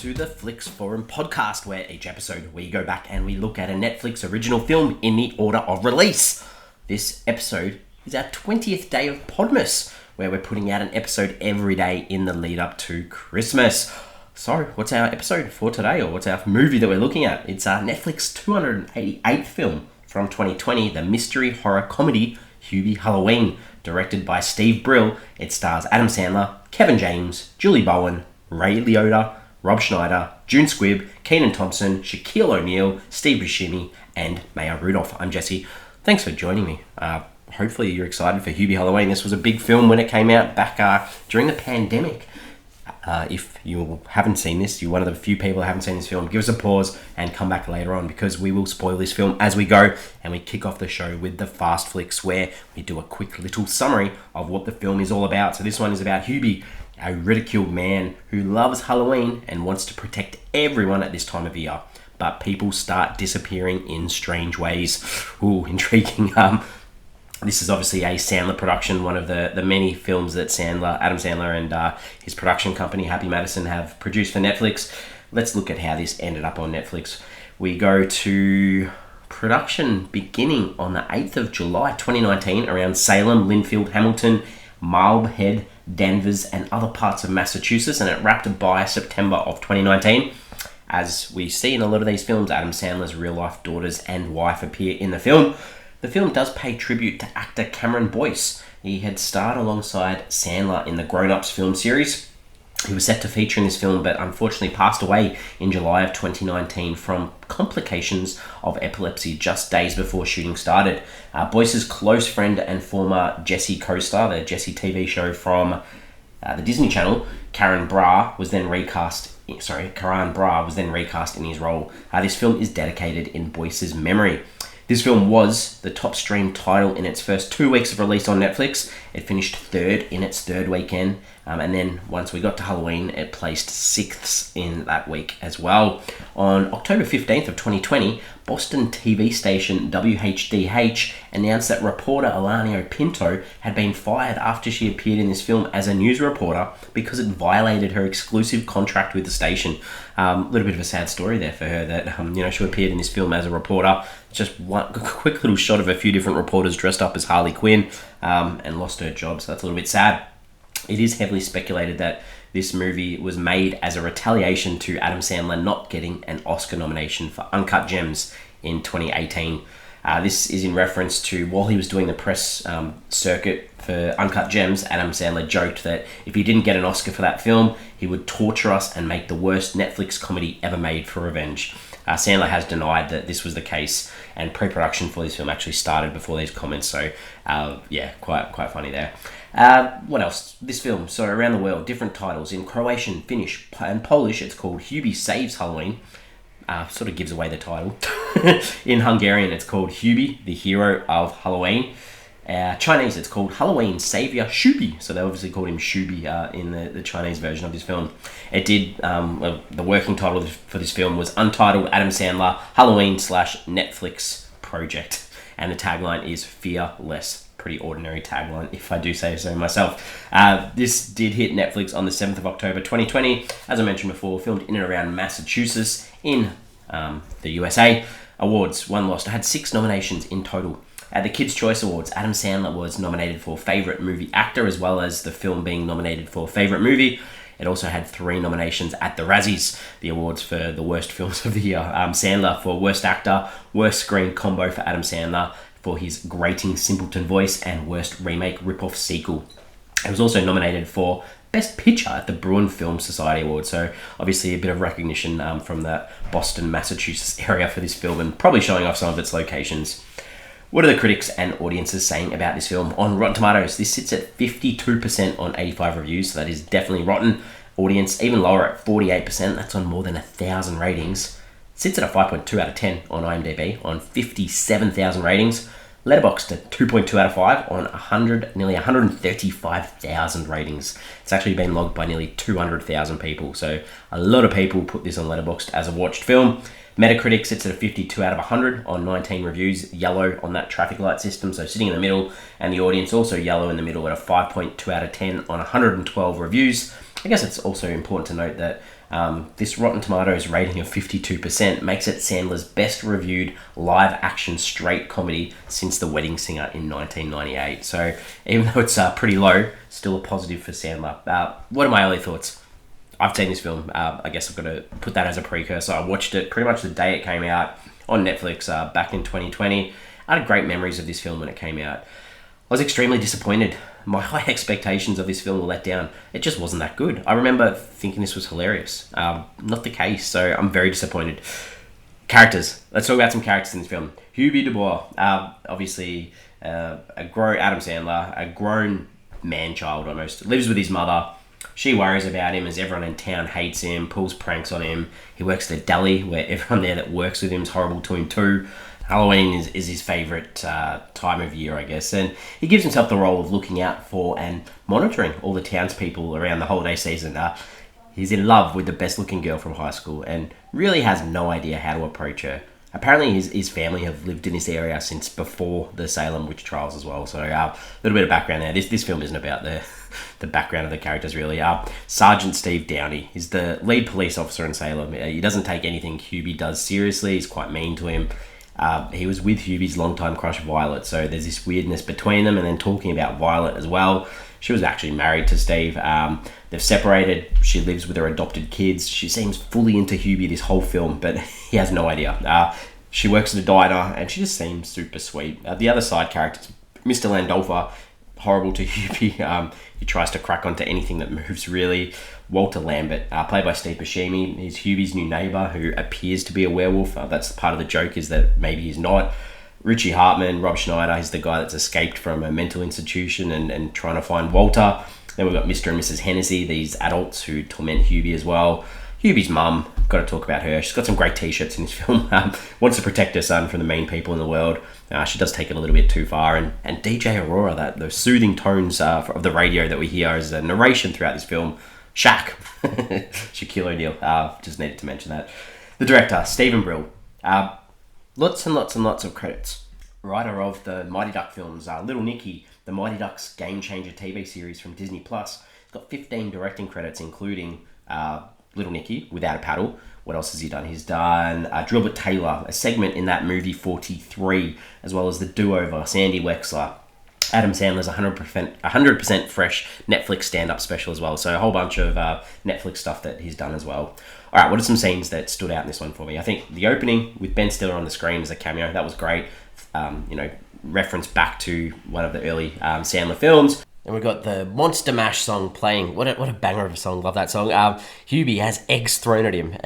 to the Flix Forum podcast, where each episode we go back and we look at a Netflix original film in the order of release. This episode is our 20th day of Podmas, where we're putting out an episode every day in the lead up to Christmas. So, what's our episode for today, or what's our movie that we're looking at? It's our Netflix 288th film from 2020, the mystery horror comedy Hubie Halloween, directed by Steve Brill. It stars Adam Sandler, Kevin James, Julie Bowen, Ray Liotta, Rob Schneider, June Squibb, Kenan Thompson, Shaquille O'Neal, Steve Buscemi and Maya Rudolph. I'm Jesse. Thanks for joining me. Hopefully you're excited for Hubie Halloween. This was a big film when it came out back during the pandemic. If you haven't seen this, you're one of the few people that haven't seen this film, give us a pause and come back later on, because we will spoil this film as we go, and we kick off the show with the Fast Flicks, where we do a quick little summary of what the film is all about. So this one is about Hubie, a ridiculed man who loves Halloween and wants to protect everyone at this time of year. But people start disappearing in strange ways. Ooh, intriguing. This is obviously a Sandler production, one of the many films that Adam Sandler and his production company, Happy Madison, have produced for Netflix. Let's look at how this ended up on Netflix. We go to production beginning on the 8th of July 2019 around Salem, Linfield, Hamilton, Marblehead, Danvers and other parts of Massachusetts, and it wrapped by September of 2019. As we see in a lot of these films, Adam Sandler's real-life daughters and wife appear in the film. The film does pay tribute to actor Cameron Boyce. He had starred alongside Sandler in the Grown Ups film series. He was set to feature in this film, but unfortunately passed away in July of 2019 from complications of epilepsy just days before shooting started. Boyce's close friend and former Jessie co-star, the Jessie TV show from the Disney Channel, Karen Bra was then recast in his role. This film is dedicated in Boyce's memory. This film was the top streamed title in its first 2 weeks of release on Netflix. It finished third in its third weekend. And then once we got to Halloween, it placed sixth in that week as well. On October 15th of 2020, Boston TV station WHDH announced that reporter Elanio Pinto had been fired after she appeared in this film as a news reporter because it violated her exclusive contract with the station. A little bit of a sad story there for her that she appeared in this film as a reporter. Just one quick little shot of a few different reporters dressed up as Harley Quinn and lost her job, so that's a little bit sad. It is heavily speculated that this movie was made as a retaliation to Adam Sandler not getting an Oscar nomination for Uncut Gems in 2018. This is in reference to, while he was doing the press circuit for Uncut Gems, Adam Sandler joked that if he didn't get an Oscar for that film, he would torture us and make the worst Netflix comedy ever made for revenge. Sandler has denied that this was the case, and pre-production for this film actually started before these comments, so quite funny there. What else? This film, so around the world, different titles. In Croatian, Finnish and Polish, it's called Hubie Saves Halloween. Sort of gives away the title. In Hungarian, it's called Hubie, the Hero of Halloween. Chinese, it's called Halloween Savior Shubi. So they obviously called him Shubi in the Chinese version of this film. It did, the working title for this film was Untitled Adam Sandler Halloween / Netflix Project. And the tagline is Fear Less. Pretty ordinary tagline, if I do say so myself. This did hit Netflix on the 7th of October 2020. As I mentioned before, filmed in and around Massachusetts in the USA. Awards, one lost. I had 6 nominations in total. At the Kids' Choice Awards, Adam Sandler was nominated for Favourite Movie Actor, as well as the film being nominated for Favourite Movie. It also had 3 nominations at the Razzies, the awards for the worst films of the year. Sandler for Worst Actor, Worst Screen Combo for Adam Sandler for his grating simpleton voice, and Worst Remake Ripoff Sequel. It was also nominated for Best Picture at the Bruin Film Society Awards, so obviously a bit of recognition from the Boston, Massachusetts area for this film, and probably showing off some of its locations. What are the critics and audiences saying about this film? On Rotten Tomatoes, this sits at 52% on 85 reviews, so that is definitely rotten. Audience even lower at 48%, that's on more than 1,000 ratings. Sits at a 5.2 out of 10 on IMDb on 57,000 ratings. Letterboxd at 2.2 out of 5 on nearly 135,000 ratings. It's actually been logged by nearly 200,000 people, so a lot of people put this on Letterboxd as a watched film. Metacritic sits at a 52 out of 100 on 19 reviews, yellow on that traffic light system, so sitting in the middle, and the audience also yellow in the middle at a 5.2 out of 10 on 112 reviews. I guess it's also important to note that This Rotten Tomatoes rating of 52% makes it Sandler's best reviewed live-action straight comedy since The Wedding Singer in 1998. So even though it's pretty low, still a positive for Sandler. What are my early thoughts? I've seen this film. I guess I've got to put that as a precursor. I watched it pretty much the day it came out on Netflix back in 2020. I had great memories of this film when it came out. I was extremely disappointed. My high expectations of this film were let down. It just wasn't that good. I remember thinking this was hilarious. Not the case, so I'm very disappointed. Characters. Let's talk about some characters in this film. Hubie Dubois, obviously Adam Sandler, a grown man-child almost, lives with his mother. She worries about him as everyone in town hates him, pulls pranks on him. He works at a deli where everyone there that works with him is horrible to him too. Halloween is his favourite time of year, I guess. And he gives himself the role of looking out for and monitoring all the townspeople around the holiday season. He's in love with the best-looking girl from high school and really has no idea how to approach her. Apparently, his family have lived in this area since before the Salem witch trials as well. So a little bit of background there. This film isn't about the background of the characters, really. Sergeant Steve Downey. He's the lead police officer in Salem. He doesn't take anything Hubie does seriously. He's quite mean to him. He was with Hubie's longtime crush, Violet. So there's this weirdness between them. And then talking about Violet as well. She was actually married to Steve. They've separated. She lives with her adopted kids. She seems fully into Hubie this whole film, but he has no idea. She works at a diner, and she just seems super sweet. The other side characters, Mr. Landolfer, horrible to Hubie. He tries to crack onto anything that moves, really. Walter Lambert, played by Steve Buscemi. He's Hubie's new neighbour who appears to be a werewolf. That's part of the joke, is that maybe he's not. Richie Hartman, Rob Schneider, he's the guy that's escaped from a mental institution and trying to find Walter. Then we've got Mr. and Mrs. Hennessy, these adults who torment Hubie as well. Hubie's mum, got to talk about her. She's got some great t-shirts in this film. Wants to protect her son from the mean people in the world. She does take it a little bit too far. And DJ Aurora, those soothing tones of the radio that we hear as a narration throughout this film. Shaq, Shaquille O'Neal, just needed to mention that. The director, Steve Brill. Lots and lots and lots of credits. Writer of the Mighty Duck films, Little Nicky, the Mighty Ducks Game Changer TV series from Disney+. He's got 15 directing credits, including Little Nicky, Without a Paddle. What else has he done? He's done Drillbit Taylor, a segment in that movie 43, as well as The Do-Over, Sandy Wexler. Adam Sandler's 100% fresh Netflix stand-up special as well. So a whole bunch of Netflix stuff that he's done as well. All right, what are some scenes that stood out in this one for me? I think the opening with Ben Stiller on the screen as a cameo, that was great. Reference back to one of the early Sandler films. And we've got the Monster Mash song playing. What a banger of a song. Love that song. Hubie has eggs thrown at him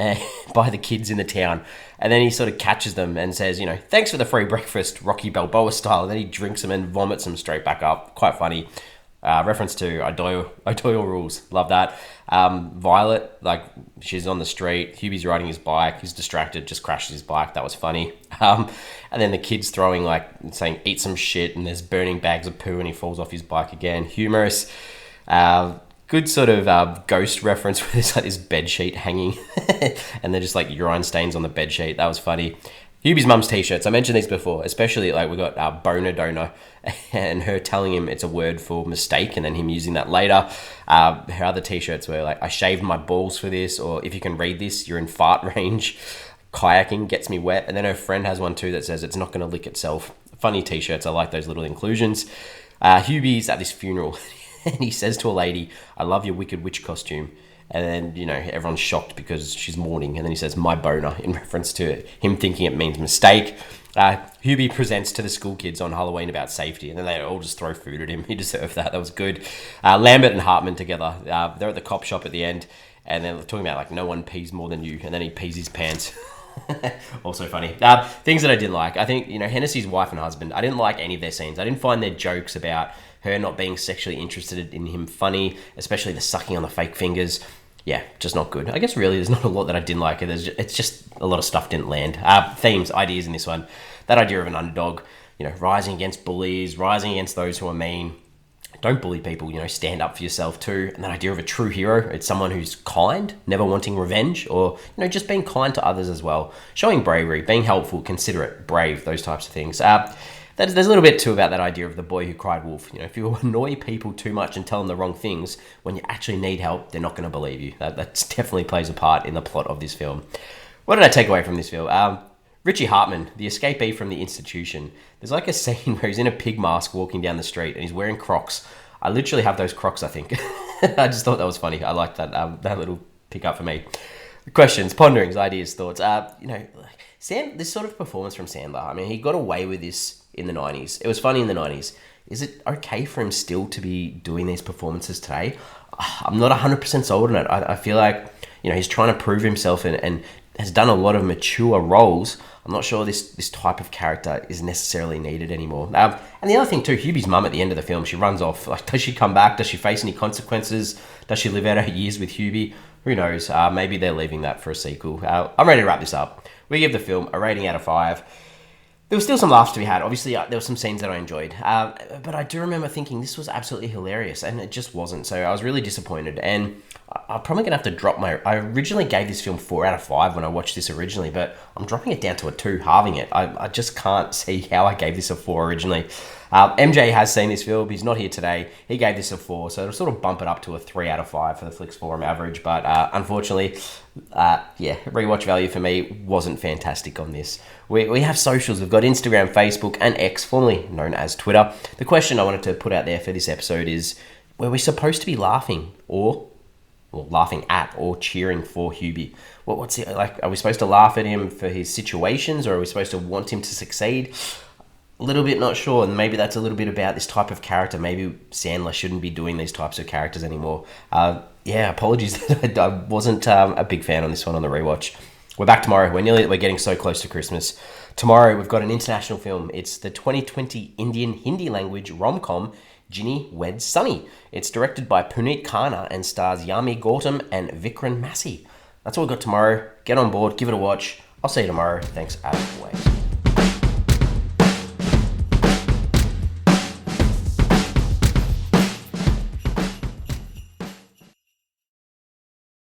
by the kids in the town. And then he sort of catches them and says, thanks for the free breakfast, Rocky Balboa style. And then he drinks them and vomits them straight back up. Quite funny. Reference to O'Doyle Rules. Love that. Violet, she's on the street. Hubie's riding his bike. He's distracted, just crashes his bike. That was funny. And then the kid's throwing, saying, eat some shit. And there's burning bags of poo and he falls off his bike again. Humorous. Good sort of ghost reference where there's this bed sheet hanging. And they're just urine stains on the bed sheet. That was funny. Hubie's mum's t-shirts. I mentioned these before, especially we got boner donor and her telling him it's a word for mistake and then him using that later. Her other t-shirts were I shaved my balls for this, or if you can read this, you're in fart range. Kayaking gets me wet. And then her friend has one too that says it's not going to lick itself. Funny t-shirts. I like those little inclusions. Hubie's at this funeral and he says to a lady, I love your wicked witch costume. And then, everyone's shocked because she's mourning. And then he says, my boner, in reference to him thinking it means mistake. Hubie presents to the school kids on Halloween about safety. And then they all just throw food at him. He deserved that. That was good. Lambert and Hartman together. They're at the cop shop at the end. And they're talking about, no one pees more than you. And then he pees his pants. Also funny. Things that I didn't like. I think, Hennessy's wife and husband, I didn't like any of their scenes. I didn't find their jokes about her not being sexually interested in him funny, especially the sucking on the fake fingers. Yeah, just not good. I guess really there's not a lot that I didn't like. It's just a lot of stuff didn't land. Themes, ideas in this one. That idea of an underdog, rising against bullies, rising against those who are mean. Don't bully people, stand up for yourself too. And that idea of a true hero, it's someone who's kind, never wanting revenge, or, just being kind to others as well. Showing bravery, being helpful, considerate, brave, those types of things. there's a little bit too about that idea of the boy who cried wolf. You know, if you annoy people too much and tell them the wrong things, when you actually need help, they're not going to believe you. That definitely plays a part in the plot of this film. What did I take away from this film? Richie Hartman, the escapee from the institution. There's like a scene where he's in a pig mask walking down the street and he's wearing Crocs. I literally have those Crocs, I think. I just thought that was funny. I liked that little pick up for me. Questions, ponderings, ideas, thoughts. This sort of performance from Sandler. I mean, he got away with this in the 90s. It was funny in the 90s. Is it okay for him still to be doing these performances today? I'm not 100% sold on it. I feel like, he's trying to prove himself and has done a lot of mature roles. I'm not sure this type of character is necessarily needed anymore. And the other thing too, Hubie's mum at the end of the film, she runs off. Like, does she come back? Does she face any consequences? Does she live out her years with Hubie? Who knows? Maybe they're leaving that for a sequel. I'm ready to wrap this up. We give the film a rating out of 5. There was still some laughs to be had. Obviously, there were some scenes that I enjoyed. But I do remember thinking this was absolutely hilarious, and it just wasn't. So I was really disappointed. And I'm probably going to have to drop I originally gave this film 4 out of 5 when I watched this originally, but I'm dropping it down to a 2, halving it. I just can't see how I gave this a 4 originally. MJ has seen this film. He's not here today. He gave this a 4, so it'll sort of bump it up to a 3 out of 5 for the Flix Forum average. But unfortunately, rewatch value for me wasn't fantastic on this. We have socials. We've got Instagram, Facebook, and X, formerly known as Twitter. The question I wanted to put out there for this episode is, were we supposed to be laughing laughing at or cheering for Hubie? What's it like? Are we supposed to laugh at him for his situations, or are we supposed to want him to succeed? A little bit not sure, and maybe that's a little bit about this type of character. Maybe Sandler shouldn't be doing these types of characters anymore. Apologies that I wasn't a big fan on this one on the rewatch. We're back tomorrow. We're getting so close to Christmas. Tomorrow we've got an international film. It's the 2020 Indian Hindi language rom-com Ginny Weds Sunny. It's directed by Puneet Khanna and stars Yami Gautam and Vikram Massey. That's all we've got tomorrow. Get on board, give it a watch. I'll see you tomorrow. Thanks as always.